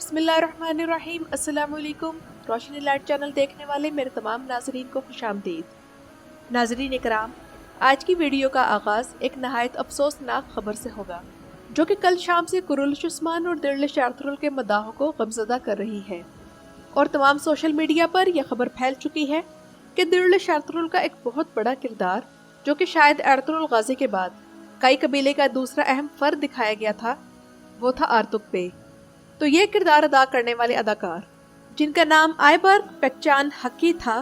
बिस्मिल्लाहिर्रहमानिर्रहीम। अस्सलाम वालेकुम। रोशनी लाइट चैनल देखने वाले मेरे तमाम नाजरीन को खुशामदीद। नाजरीन इकराम, आज की वीडियो का आगाज़ एक नहायत अफसोसनाक खबर से होगा जो कि कल शाम से कुरुलिश उस्मान और दिलरिश आर्थर के मदाहों को गमज़दा कर रही है और तमाम सोशल मीडिया पर यह खबर फैल चुकी है कि दिलरिश आर्थर का एक बहुत बड़ा किरदार, जो कि शायद आर्थर गाजी के बाद कई कबीले का दूसरा अहम फर्द दिखाया गया था, वो था आर्तुक बे। तो ये किरदार अदा करने वाले अदाकार, जिनका नाम आयबर पेक्चान हकी था,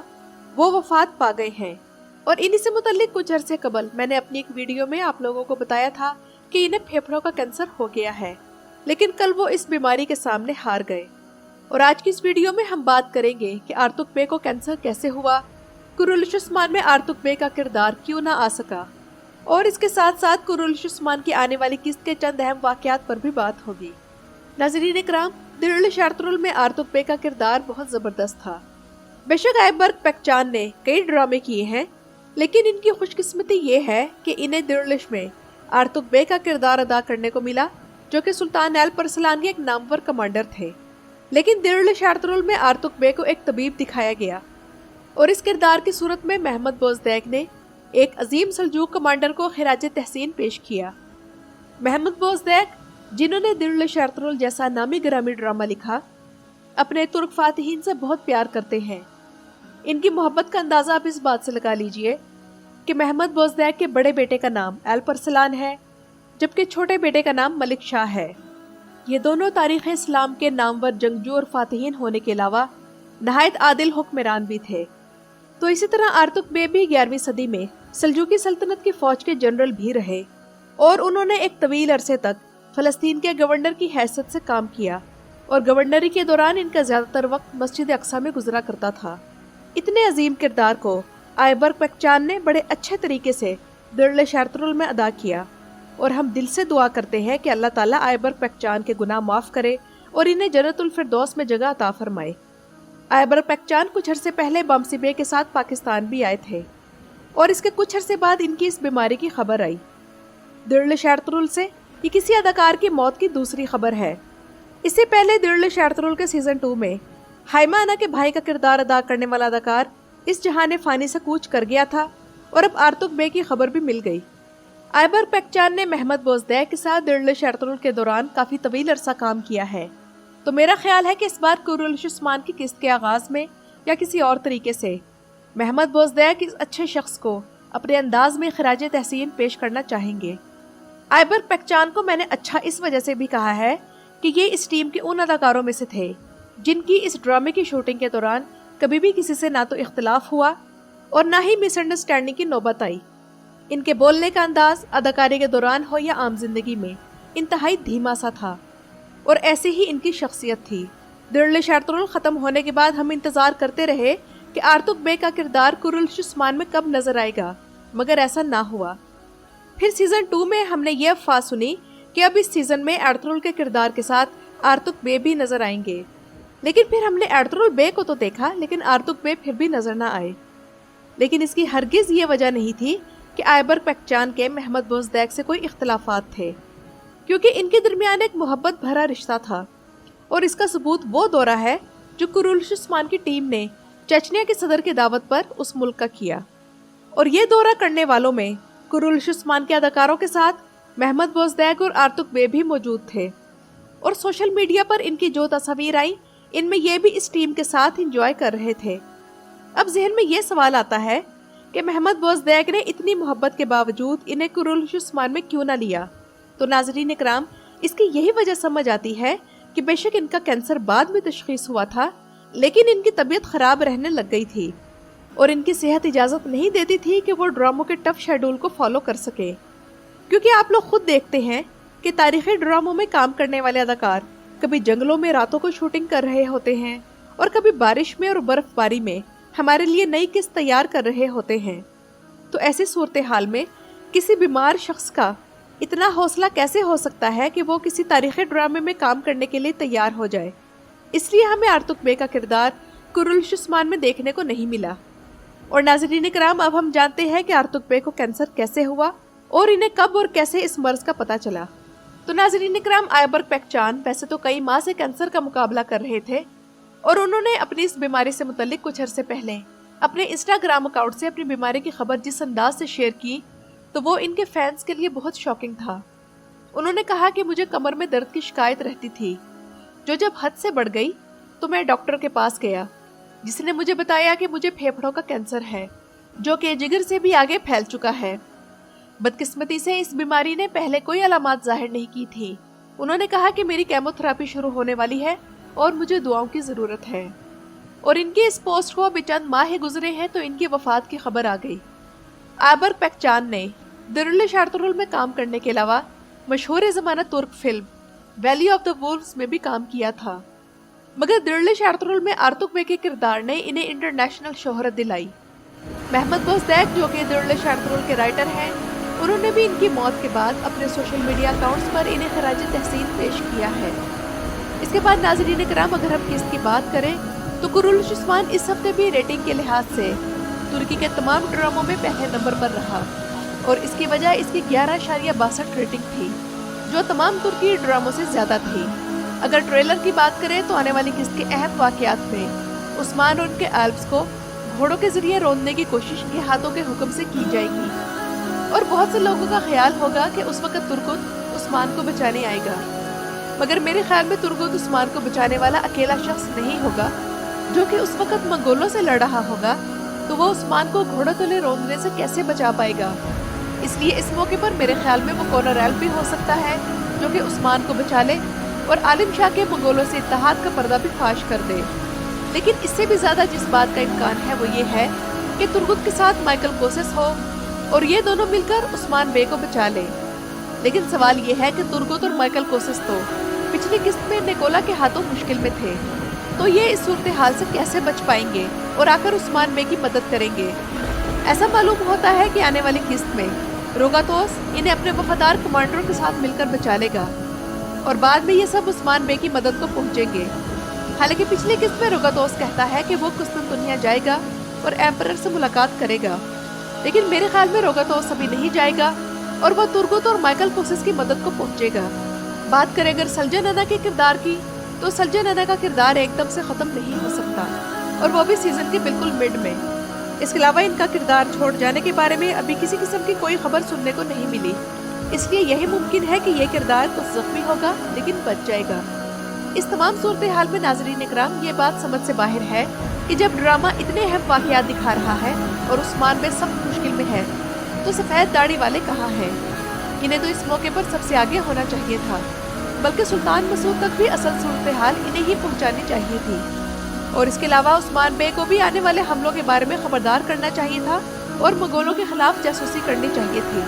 वो वफात पा गए हैं। और इन्हीं से मुतल्लिक कुछ अरसे कबल मैंने अपनी एक वीडियो में आप लोगों को बताया था कि इन्हें फेफड़ों का कैंसर हो गया है, लेकिन कल वो इस बीमारी के सामने हार गए। और आज की इस वीडियो में हम बात करेंगे कि आर्तुक बे को कैंसर कैसे हुआ, कुरुलिश उस्मान में आर्तुक बे का किरदार क्यों ना आ सका, और इसके साथ साथ कुरुलिश उस्मान की आने वाली किस्त के चंद अहम वाकयात पर भी बात होगी। नाज़रीन इकराम, दिलरिश आर्थर में आर्तुक बे का किरदार बहुत ज़बरदस्त था। बेशक आयबर पेक्चान ने कई ड्रामे किए हैं, लेकिन इनकी खुशकिस्मती ये है कि इन्हें दिलरिश में आर्तुक बे का किरदार अदा करने को मिला, जो कि सुल्तान अल-परसलान के एक नामवर कमांडर थे। लेकिन दिलरिश आर्थर में आर्तुक बे को एक तबीब दिखाया गया और इस किरदार की सूरत में महमद बोज़दैक ने एक अजीम सल्जूक कमांडर को खिराज तहसीन पेश किया। महमद बोज़दैक, जिन्होंने दिलरिश आर्थर जैसा नामी ग्रामी ड्रामा लिखा, अपने तुर्क फातिहीन से बहुत प्यार करते हैं। इनकी मोहब्बत का अंदाज़ा आप इस बात से लगा लीजिए कि महमद बोज़दैक के बड़े बेटे का नाम अल-परसलान है, जबकि छोटे बेटे का नाम मलिक शाह है। ये दोनों तारीख़ इस्लाम के नामवर जंगजू और फातिहीन होने के अलावा नहायत आदिल हुक्मरान भी थे। तो इसी तरह आर्तुक बे भी 11वीं सदी में सल्जूकी सल्तनत की फ़ौज के जनरल भी रहे और उन्होंने एक तवील अरसे तक फ़लस्तीन के गवर्नर की हैसियत से काम किया और गवर्नरी के दौरान इनका ज़्यादातर वक्त मस्जिद अक्सा में गुजरा करता था। इतने अजीम किरदार को आयबर पेक्चान ने बड़े अच्छे तरीके से दिलरिश आर्थर में अदा किया और हम दिल से दुआ करते हैं कि अल्लाह ताला आयबर पेक्चान के गुनाह माफ़ करे और इन्हें जन्नतुल फिरदौस में जगह अता फरमाए। आयबर पेक्चान कुछ अरसे पहले बमसी बे के साथ पाकिस्तान भी आए थे और इसके कुछ अरसे बाद इनकी इस बीमारी की खबर आई। दिलरिश आर्थर से ये किसी अदाकार की मौत की दूसरी खबर है। इससे पहले दिलरिश आर्थर के सीजन 2 में हाइमाना के भाई का किरदार अदा करने वाला अदाकार इस जहाने फानी से कूच कर गया था और अब आर्तुक बे की खबर भी मिल गई। आयबर पेक्चान ने महमद बोज़दैक के साथ दिलरिश आर्थर के दौरान काफ़ी तवील अरसा काम किया है, तो मेरा ख्याल है कि इस बार कुरुलिश उस्मान की किस्त के आगाज़ में या किसी और तरीके से महमद बोज़दैक इस अच्छे शख्स को अपने अंदाज में खिराज तहसीन पेश करना चाहेंगे। आयबर पेक्चान को मैंने अच्छा इस वजह से भी कहा है कि ये इस टीम के उन अदाकारों में से थे जिनकी इस ड्रामे की शूटिंग के दौरान कभी भी किसी से ना तो इख्तिलाफ हुआ और ना ही मिसअंडरस्टैंडिंग की नौबत आई। इनके बोलने का अंदाज अदाकारी के दौरान हो या आम जिंदगी में इंतहाई धीमा सा था और ऐसी ही इनकी शख्सियत थी। दिलरिश आर्थर ख़त्म होने के बाद हम इंतज़ार करते रहे कि आर्तुक बे का किरदार कुरुलिश उस्मान में कब नजर आएगा, मगर ऐसा ना हुआ। फिर सीजन 2 में हमने ये अफवाह सुनी कि अब इस सीजन में आर्थर के किरदार के साथ आर्तुक बे भी नजर आएंगे, लेकिन फिर हमने आर्थर बे को तो देखा लेकिन आर्तुक बे फिर भी नजर ना आए। लेकिन इसकी हरगिज ये वजह नहीं थी कि आयबर पेक्चान के महमद बोज़दैक से कोई इख्तलाफात थे, क्योंकि इनके दरमियान एक मोहब्बत भरा रिश्ता था और इसका सबूत वो दौरा है जो कुरुलिश उस्मान की टीम ने चेचनिया के सदर की दावत पर उस मुल्क का किया। और ये दौरा करने वालों में कुरुलिश उस्मान के अदाकारों के साथ महमद बोज़दैक और आर्तुक बे भी मौजूद थे और सोशल मीडिया पर इनकी जो तस्वीर आई, इनमें ये भी इस टीम के साथ एंजॉय कर रहे थे। अब जहन में ये सवाल आता है कि महमद बोज़दैक ने इतनी मोहब्बत के बावजूद इन्हें कुरुलिश उस्मान में क्यों ना लिया। तो नाज़रीन इकराम, इसकी यही वजह समझ आती है कि बेशक इनका कैंसर बाद में तशख़ीस हुआ था, लेकिन इनकी तबीयत ख़राब रहने लग गई थी और इनकी सेहत इजाज़त नहीं देती थी कि वो ड्रामों के टफ शेड्यूल को फॉलो कर सके। क्योंकि आप लोग खुद देखते हैं कि तारीख़ी ड्रामों में काम करने वाले अदाकार कभी जंगलों में रातों को शूटिंग कर रहे होते हैं और कभी बारिश में और बर्फबारी में हमारे लिए नई किस्त तैयार कर रहे होते हैं। तो ऐसी सूरत हाल में किसी बीमार शख्स का इतना हौसला कैसे हो सकता है कि वो किसी तारीख़ी ड्रामे में काम करने के लिए तैयार हो जाए। इसलिए हमें आर्तुक बे का किरदार कुरुलिश उस्मान में देखने को नहीं मिला। और नाज़रीन इकराम, अब हम जानते हैं कि आर्तुक बे को कैंसर कैसे हुआ और इन्हें कब और कैसे इस मर्ज का पता चला। تو नाज़रीन इकराम, आयबर पेकचान वैसे तो कई माह से कैंसर का मुकाबला कर रहे थे और उन्होंने अपनी इस बीमारी से मुतल्लिक कुछ अरसे पहले अपने इंस्टाग्राम अकाउंट से अपनी बीमारी की खबर जिस अंदाज से शेयर की तो वो इनके फैंस के लिए बहुत शॉकिंग था। उन्होंने कहा कि मुझे कमर में दर्द की शिकायत रहती थी, जो जब हद से बढ़ गई तो मैं डॉक्टर के पास गया, जिसने मुझे बताया कि मुझे फेफड़ों का कैंसर है, जो कि जिगर से भी आगे फैल चुका है। बदकिस्मती से इस बीमारी ने पहले कोई अलामात जाहिर नहीं की थी। उन्होंने कहा कि मेरी केमोथेरेपी शुरू होने वाली है और मुझे दुआओं की ज़रूरत है। और इनकी इस पोस्ट को अभी चंद माह ही गुजरे हैं तो इनकी वफात की खबर आ गई। आयबर पेकचान ने दिर्लिश एर्तुगरुल में काम करने के अलावा मशहूर ज़माना तुर्क film valley of the Wolves में भी काम किया था, मगर दिर्लिश एर्तुगरुल में आर्तुक बे के किरदार ने इन्हें इंटरनेशनल शोहरत दिलाई। महमद बोजदैक, जो कि दिर्लिश एर्तुगरुल के राइटर हैं, उन्होंने भी इनकी मौत के बाद अपने सोशल मीडिया अकाउंट्स पर इन्हें खराज तहसीन पेश किया है। इसके बाद नाज़रीन इकराम, अगर हम किस्त की बात करें तो कुरुलुश उस्मान इस हफ्ते भी रेटिंग के लिहाज से तुर्की के तमाम ड्रामों में पहले नंबर पर रहा और इसकी वजह इसकी 11.62 रेटिंग थी, जो तमाम तुर्की ड्रामों से ज्यादा थी। अगर ट्रेलर की बात करें तो आने वाली किस्त के अहम वाकयात में उस्मान और उनके एल्ब्स को घोड़ों के जरिए रोंदने की कोशिश हाथों के हुक्म से की जाएगी और बहुत से लोगों का ख्याल होगा कि उस वक्त तुर्गुत उस्मान को बचाने आएगा, मगर मेरे ख्याल में तुर्गुत उस्मान को बचाने वाला अकेला शख्स नहीं होगा, जो कि उस वक्त मंगोलों से लड़ रहा होगा, तो वो उस्मान को घोड़ों तले रोंदने से कैसे बचा पाएगा। इसलिए इस मौके पर मेरे ख्याल में वो कॉनर एल्ब भी हो सकता है, जो कि उस्मान को बचा ले और आलिम शाह के मंगोलों से इत्तेहाद का पर्दा भी फाश कर दे। लेकिन इससे भी ज्यादा जिस बात का इम्कान है वो ये है कि तुर्गुत के साथ माइकल कोसिस हो और ये दोनों मिलकर उस्मान बे को बचा ले। लेकिन सवाल ये है कि तुर्गुत और माइकल कोसिस तो पिछली किस्त में निकोला के हाथों मुश्किल में थे, तो ये इस सूरत हाल से कैसे बच पाएंगे और आकर उस्मान बे की मदद करेंगे। ऐसा मालूम होता है कि आने वाली किस्त में रोगातोस इन्हें अपने वफादार कमांडरों के साथ मिलकर बचा लेगा और बाद में ये सब उस्मान बे की मदद को पहुंचेंगे। हालांकि पिछली किस्त में रोगातोस कहता है कि वो कुस्तुनतुनिया जाएगा और एम्परर से मुलाकात करेगा, लेकिन मेरे ख्याल में रोगातोस अभी नहीं जाएगा और वो तुर्गुत और माइकल कोसिस की मदद को पहुंचेगा। बात करें अगर सल्जन अना के किरदार की, तो सल्जन अना का किरदार एकदम से खत्म नहीं हो सकता और वो भी सीजन के बिल्कुल मिड में। इसके अलावा इनका किरदार छोड़ जाने के बारे में अभी किसी किस्म की कोई खबर सुनने को नहीं मिली, इसलिए यही मुमकिन है कि यह किरदार कुछ जख्मी होगा लेकिन बच जाएगा। इस तमाम सूरत हाल में नाज़रीन इकराम, ये बात समझ से बाहर है कि जब ड्रामा इतने अहम वाक़यात दिखा रहा है और उस्मान बे सख्त मुश्किल में है, तो सफ़ेद दाढ़ी वाले कहाँ हैं? इन्हें तो इस मौके पर सबसे आगे होना चाहिए था, बल्कि सुल्तान मसूद तक भी असल सूरत हाल इन्हें ही पहुँचानी चाहिए थी। और इसके अलावा उस्मान बे को भी आने वाले हमलों के बारे में खबरदार करना चाहिए था और मंगोलों के खिलाफ जासूसी करनी चाहिए थी,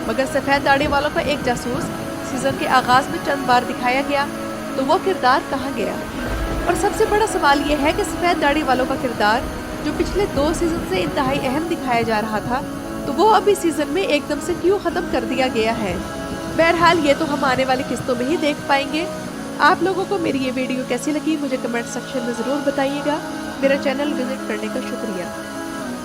मगर सफ़ेद दाढ़ी वालों का एक जासूस सीज़न के आगाज़ में चंद बार दिखाया गया, तो वो किरदार कहाँ गया? और सबसे बड़ा सवाल ये है कि सफ़ेद दाढ़ी वालों का किरदार जो पिछले 2 सीज़न से इंतहाई अहम दिखाया जा रहा था, तो वो अभी सीज़न में एकदम से क्यों ख़त्म कर दिया गया है? बहरहाल ये तो हम आने वाली किस्तों में ही देख पाएंगे। आप लोगों को मेरी ये वीडियो कैसी लगी मुझे कमेंट सेक्शन में ज़रूर बताइएगा। मेरा चैनल विजिट करने का शुक्रिया।